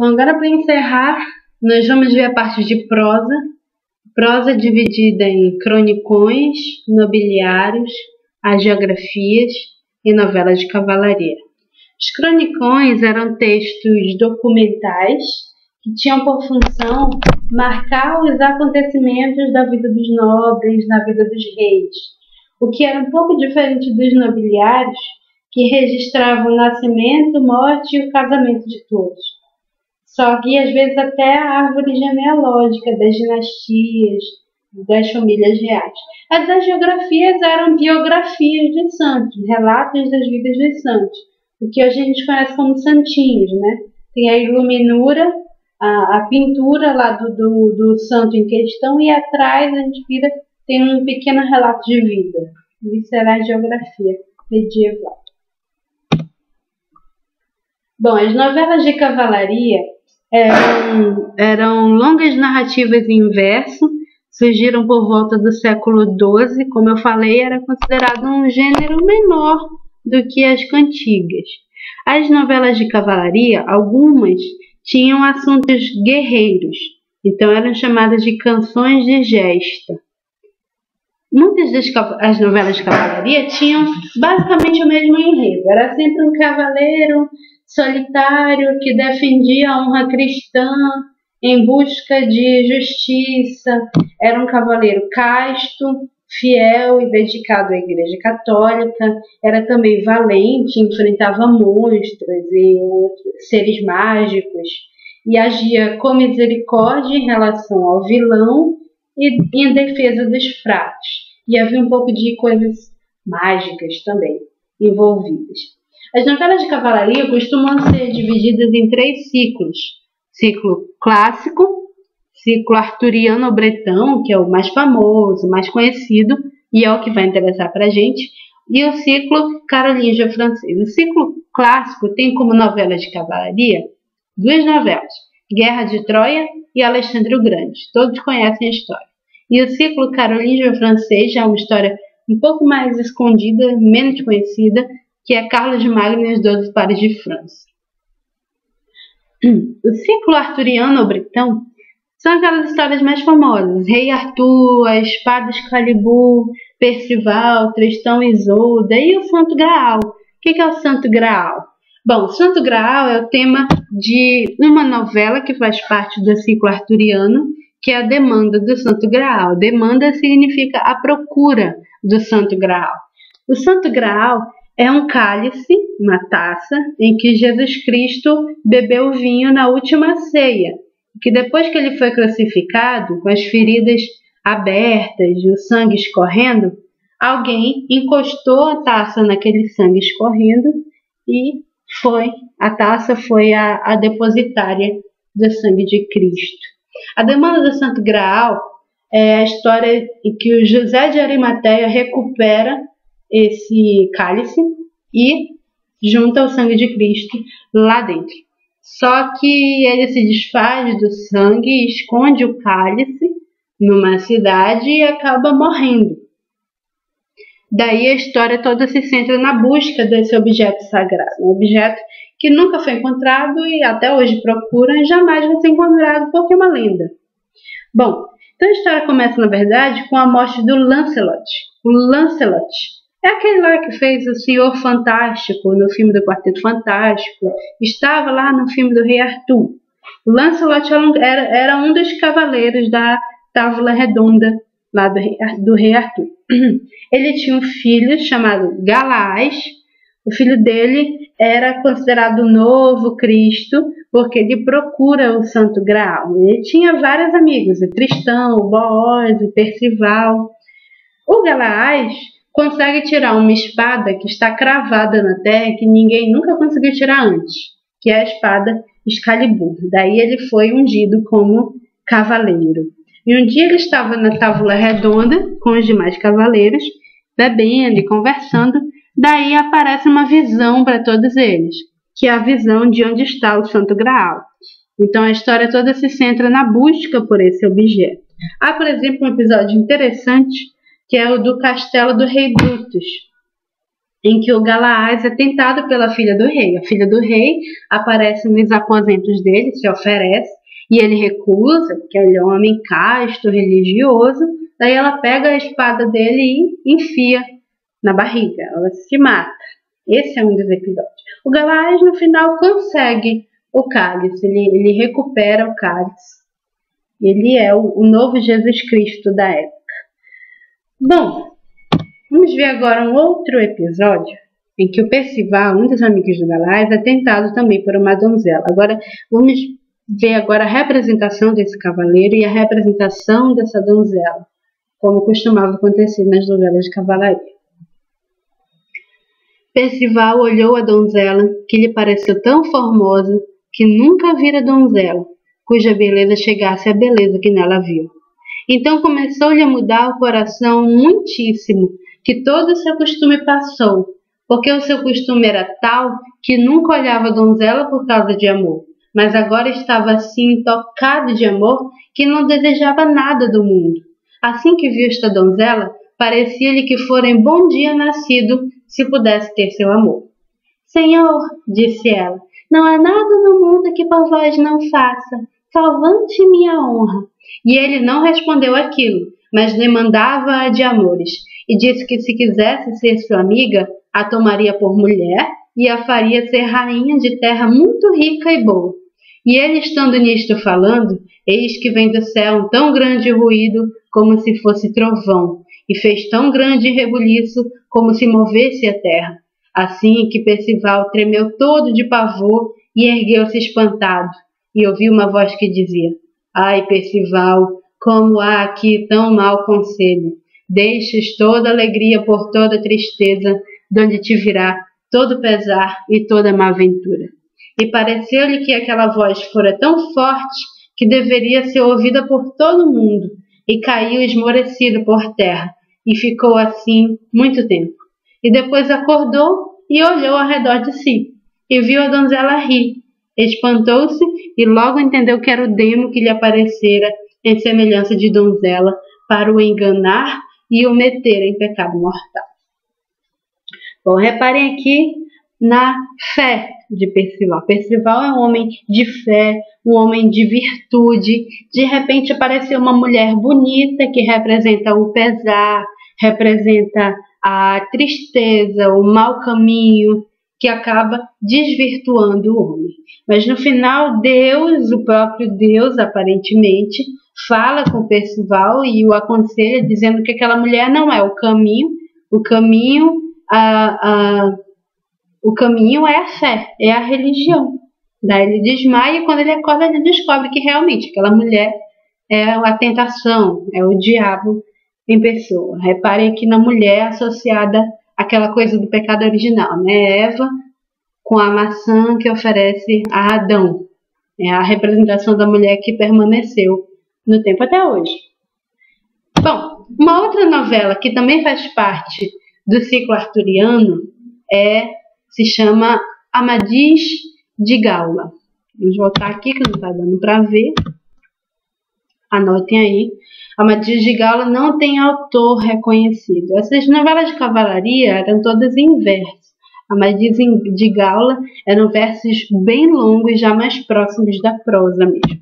Bom, agora para encerrar, nós vamos ver a parte de prosa. Prosa dividida em cronicões, nobiliários, hagiografias e novelas de cavalaria. Os cronicões eram textos documentais que tinham por função marcar os acontecimentos da vida dos nobres, na vida dos reis, o que era um pouco diferente dos nobiliários, que registravam o nascimento, morte e o casamento de todos. Só que às vezes até a árvore genealógica das dinastias, das famílias reais. As hagiografias eram biografias de santos, relatos das vidas dos santos, o que hoje a gente conhece como santinhos, né? Tem a iluminura, a pintura lá do santo em questão, e atrás a gente tem um pequeno relato de vida. Isso era a geografia medieval. Bom, as novelas de cavalaria eram longas narrativas em verso, surgiram por volta do século XII. Como eu falei, era considerado um gênero menor do que as cantigas. As novelas de cavalaria, algumas tinham assuntos guerreiros, então eram chamadas de canções de gesta. Muitas das novelas de cavalaria tinham basicamente o mesmo enredo. Era sempre um cavaleiro solitário que defendia a honra cristã em busca de justiça. Era um cavaleiro casto, fiel e dedicado à Igreja Católica. Era também valente, enfrentava monstros e outros seres mágicos e agia com misericórdia em relação ao vilão e em defesa dos fracos. E havia um pouco de coisas mágicas também envolvidas. As novelas de cavalaria costumam ser divididas em 3 ciclos. Ciclo clássico, ciclo arturiano-bretão, que é o mais famoso, mais conhecido, e é o que vai interessar para a gente, e o ciclo carolíngio-francês. O ciclo clássico tem como novelas de cavalaria 2 novelas, Guerra de Troia e Alexandre o Grande. Todos conhecem a história. E o ciclo carolíngio-francês já é uma história um pouco mais escondida, menos conhecida, que é Carlos Magno e os 12 pares de França. O ciclo arturiano-bretão são aquelas histórias mais famosas. Rei Arthur, a espada Excalibur, Percival, Tristão e Isolda e o Santo Graal. O que é o Santo Graal? Bom, o Santo Graal é o tema de uma novela que faz parte do ciclo arturiano, que é a Demanda do Santo Graal. Demanda significa a procura do Santo Graal. O Santo Graal é um cálice, uma taça, em que Jesus Cristo bebeu vinho na última ceia, que depois que ele foi crucificado, com as feridas abertas e o sangue escorrendo, alguém encostou a taça naquele sangue escorrendo e a taça foi a depositária do sangue de Cristo. A Demanda do Santo Graal é a história em que o José de Arimateia recupera esse cálice e junta o sangue de Cristo lá dentro. Só que ele se desfaz do sangue e esconde o cálice numa cidade e acaba morrendo. Daí a história toda se centra na busca desse objeto sagrado, um objeto que nunca foi encontrado e até hoje procuram e jamais vai ser encontrado porque é uma lenda. Bom, então a história começa, na verdade, com a morte do Lancelot. O Lancelot é aquele lá que fez o Senhor Fantástico no filme do Quarteto Fantástico, estava lá no filme do Rei Arthur. O Lancelot era um dos cavaleiros da Távola Redonda lá do Rei Arthur. Ele tinha um filho chamado Galaás. O filho dele era considerado o novo Cristo, porque ele procura o Santo Graal. Ele tinha vários amigos, o Tristão, o Booz, o Percival. O Galaás consegue tirar uma espada que está cravada na terra que ninguém nunca conseguiu tirar antes, que é a espada Excalibur. Daí ele foi ungido como cavaleiro. E um dia ele estava na Távola Redonda com os demais cavaleiros, bebendo e conversando. Daí aparece uma visão para todos eles, que é a visão de onde está o Santo Graal. Então a história toda se centra na busca por esse objeto. Há, por exemplo, um episódio interessante, que é o do castelo do Rei Brutus. em que o Galaás é tentado pela filha do rei. A filha do rei aparece nos aposentos dele, se oferece, e ele recusa, porque ele é um homem casto, religioso. Daí ela pega a espada dele e enfia na barriga, ela se mata. Esse é um dos episódios. O Galaás, no final, consegue o cálice, ele recupera o cálice. Ele é o novo Jesus Cristo da época. Bom, vamos ver agora um outro episódio em que o Percival, um dos amigos do Galaás, é tentado também por uma donzela. Agora, vamos ver agora a representação desse cavaleiro e a representação dessa donzela, como costumava acontecer nas novelas de cavalaria. Percival olhou a donzela, que lhe pareceu tão formosa que nunca vira donzela, cuja beleza chegasse à beleza que nela viu. Então começou-lhe a mudar o coração muitíssimo, que todo o seu costume passou, porque o seu costume era tal que nunca olhava a donzela por causa de amor, mas agora estava assim tocado de amor que não desejava nada do mundo. Assim que viu esta donzela, parecia-lhe que fora em bom dia nascido, se pudesse ter seu amor. Senhor, disse ela, não há nada no mundo que por vós não faça, salvante minha honra. E ele não respondeu aquilo, mas demandava-a de amores, e disse que se quisesse ser sua amiga, a tomaria por mulher e a faria ser rainha de terra muito rica e boa. E ele, estando nisto falando, eis que vem do céu um tão grande ruído como se fosse trovão, e fez tão grande rebuliço como se movesse a terra. Assim que Percival tremeu todo de pavor e ergueu-se espantado, e ouviu uma voz que dizia: Ai, Percival, como há aqui tão mau conselho! Deixas toda alegria por toda tristeza, donde te virá todo pesar e toda má ventura. E pareceu-lhe que aquela voz fora tão forte que deveria ser ouvida por todo mundo, e caiu esmorecido por terra, e ficou assim muito tempo. E depois acordou e olhou ao redor de si, e viu a donzela rir. Espantou-se e logo entendeu que era o demo que lhe aparecera em semelhança de donzela para o enganar e o meter em pecado mortal. Bom, reparem aqui na fé de Percival. Percival é um homem de fé, um homem de virtude. De repente apareceu uma mulher bonita que representa o pesar, representa a tristeza, o mau caminho, que acaba desvirtuando o homem. Mas no final, Deus, o próprio Deus, aparentemente, fala com Percival e o aconselha, dizendo que aquela mulher não é o caminho o caminho é a fé, é a religião. Daí ele desmaia e quando ele acorda ele descobre que realmente aquela mulher é a tentação, é o diabo em pessoa. Reparem aqui na mulher associada àquela coisa do pecado original, né? Eva com a maçã que oferece a Adão. É a representação da mulher que permaneceu no tempo até hoje. Bom, uma outra novela que também faz parte do ciclo arturiano se chama Amadis de Gaula. Vamos voltar aqui que não está dando para ver. Anotem aí. Amadis de Gaula não tem autor reconhecido. Essas novelas de cavalaria eram todas em verso. Amadis de Gaula eram versos bem longos, já mais próximos da prosa mesmo.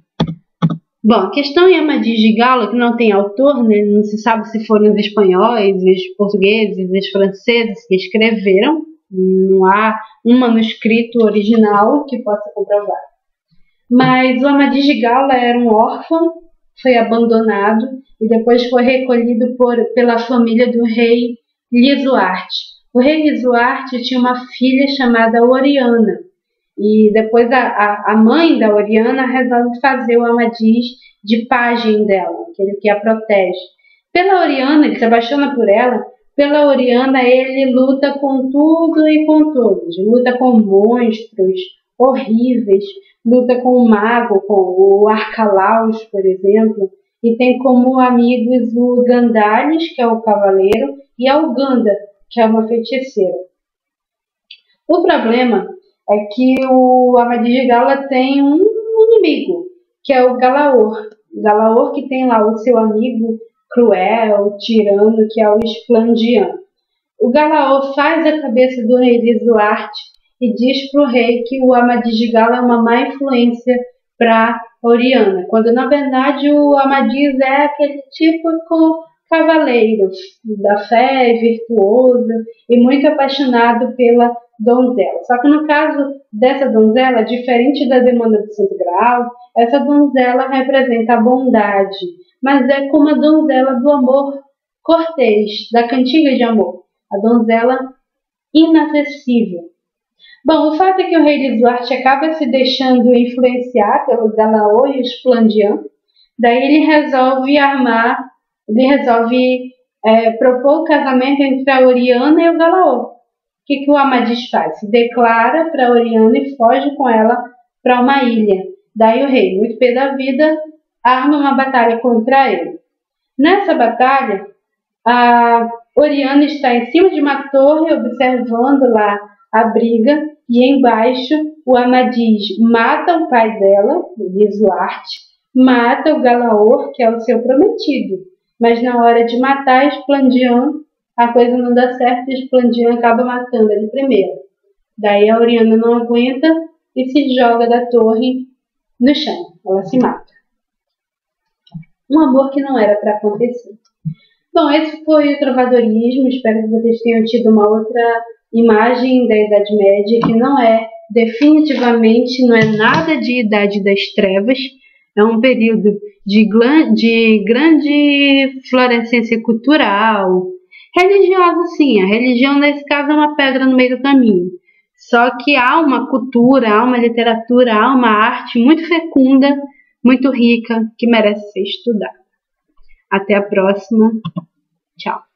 Bom, a questão em Amadis de Gaula, que não tem autor, né? Não se sabe se foram os espanhóis, os portugueses, os franceses que escreveram. Não há um manuscrito original que possa comprovar. Mas o Amadis de Gaula era um órfão, foi abandonado e depois foi recolhido pela família do rei Lisuarte. O rei Lisuarte tinha uma filha chamada Oriana. E depois a mãe da Oriana resolve fazer o Amadis de pajem dela, aquele que a protege. Pela Oriana, ele se apaixona por ela. Pela Oriana, ele luta com tudo e com todos. Luta com monstros horríveis, luta com o mago, com o Arcalaus, por exemplo. E tem como amigos o Gandales, que é o cavaleiro, e a Uganda, que é uma feiticeira. O problema é que o Amadis de Gaula tem um inimigo, que é o Galaor. Galaor que tem lá o seu amigo cruel, tirano, que é o Esplandian. O Galaor faz a cabeça do rei Lisuarte e diz para o rei que o Amadis de Gala é uma má influência para Oriana, quando na verdade o Amadis é aquele típico cavaleiro da fé, virtuoso e muito apaixonado pela donzela. Só que no caso dessa donzela, diferente da demanda do Santo Graal, essa donzela representa a bondade, mas é como a donzela do amor cortês, da cantiga de amor, a donzela inacessível. Bom, o fato é que o rei Lisuarte acaba se deixando influenciar pelo Galaor e os Plandian, daí ele resolve propor o casamento entre a Oriana e o Galaor. O que o Amadis faz? Se declara para a Oriana e foge com ela para uma ilha. Daí o rei, muito pé da vida, arma uma batalha contra ele. Nessa batalha, a Oriana está em cima de uma torre observando lá a briga e embaixo o Amadis mata o pai dela, o Lisuarte, mata o Galaor, que é o seu prometido. Mas na hora de matar Esplandian, a coisa não dá certo e Esplandian acaba matando ele primeiro. Daí a Oriana não aguenta e se joga da torre no chão. Ela se mata. Um amor que não era para acontecer. Bom, esse foi o trovadorismo. Espero que vocês tenham tido uma outra imagem da Idade Média, que não é definitivamente, não é nada de Idade das Trevas. É um período de grande florescência cultural, religiosa sim. A religião nesse caso é uma pedra no meio do caminho. Só que há uma cultura, há uma literatura, há uma arte muito fecunda, muito rica, que merece ser estudada. Até a próxima. Tchau.